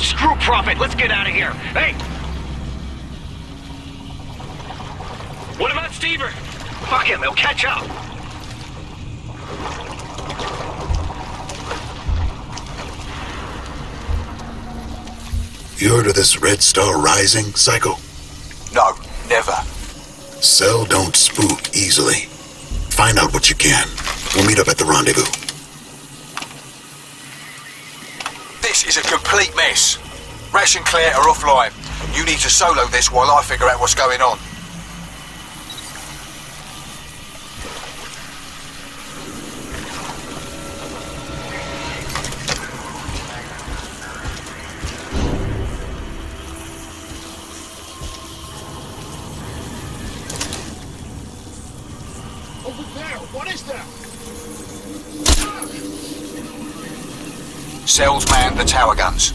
screw profit. Let's get out of here. Hey! What about Stever? Fuck him, he'll catch up. You heard of this Red Star Rising, Psycho? No, never. Cell don't spook easily. Find out what you can. We'll meet up at the rendezvous. This is a complete mess. Rash and Claire are offline. You need to solo this while I figure out what's going on. Cells man the tower guns.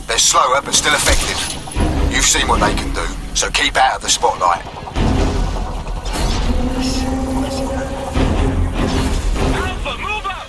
They're slower but still effective. You've seen what they can do, so keep out of the spotlight. Alpha, move up!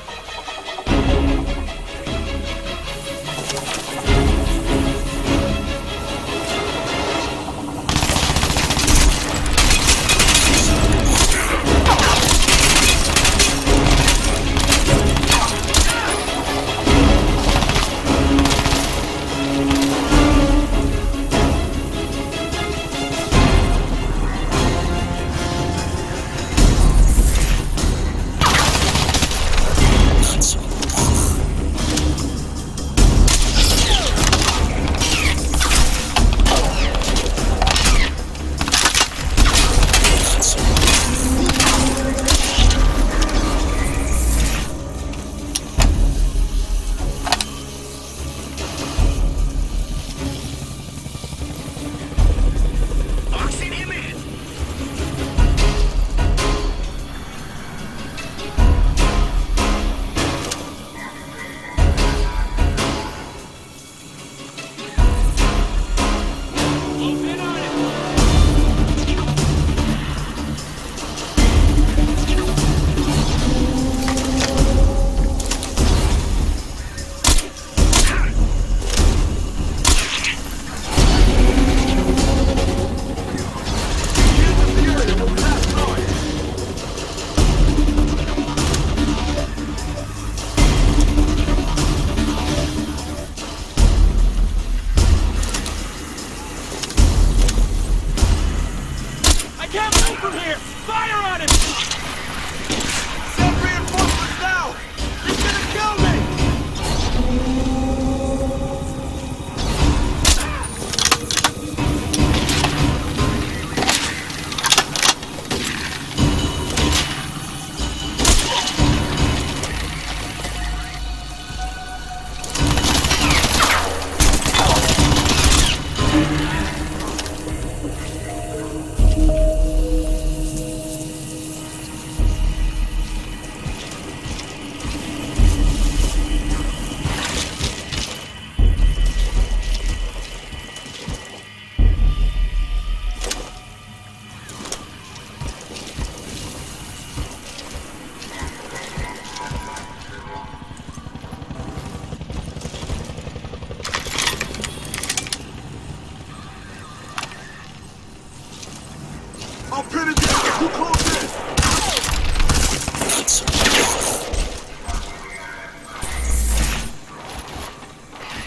I'll pin it down. You close in.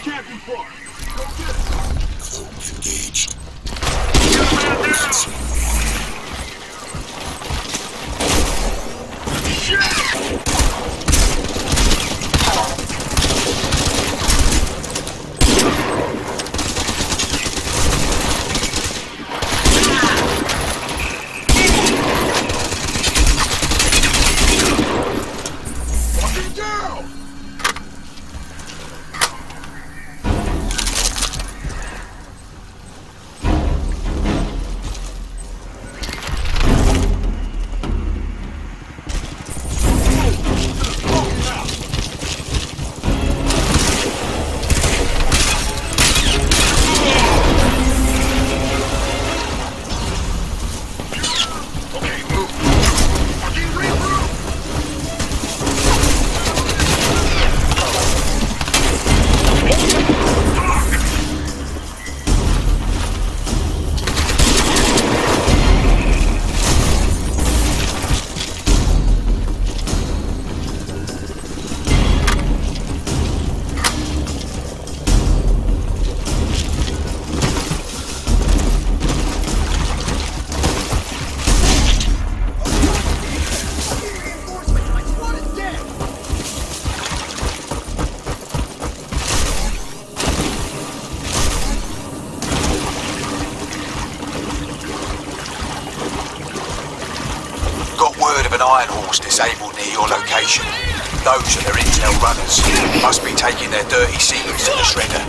Can't be far. Go get it. Engaged. terminals disabled near your location. Those are their intel runners. Must be taking their dirty secrets to the shredder.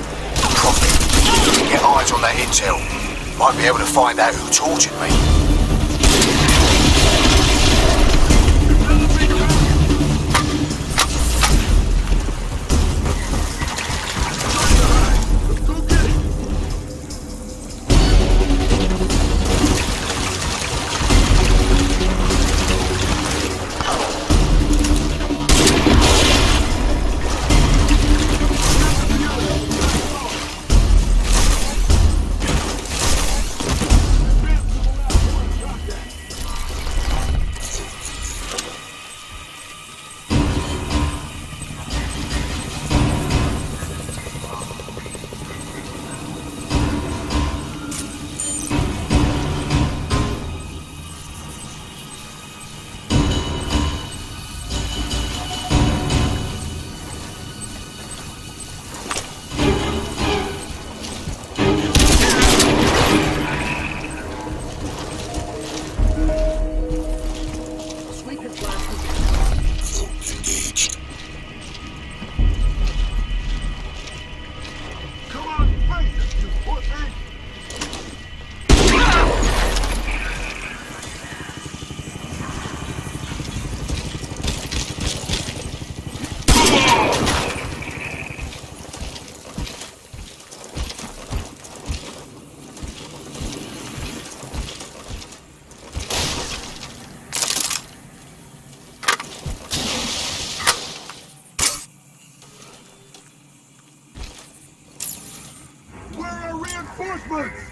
Profit. Get eyes on that intel. Might be able to find out who tortured me. Reinforcements!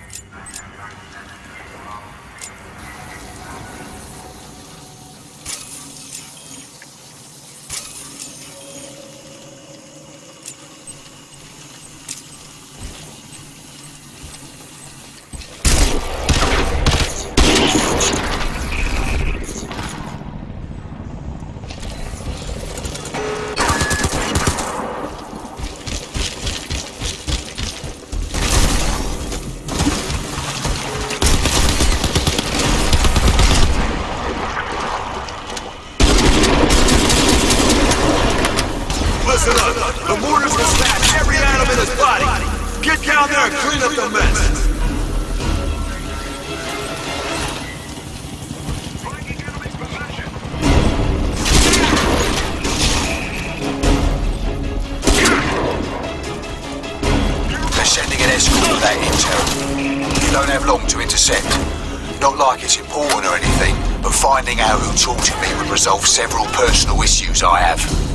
Listen up. The mortars will smash every atom in his body. Get down there and clean up the mess. They're sending an escort with that intel. You don't have long to intercept. Not like it's important or anything, but finding out who tortured me would resolve several personal issues I have.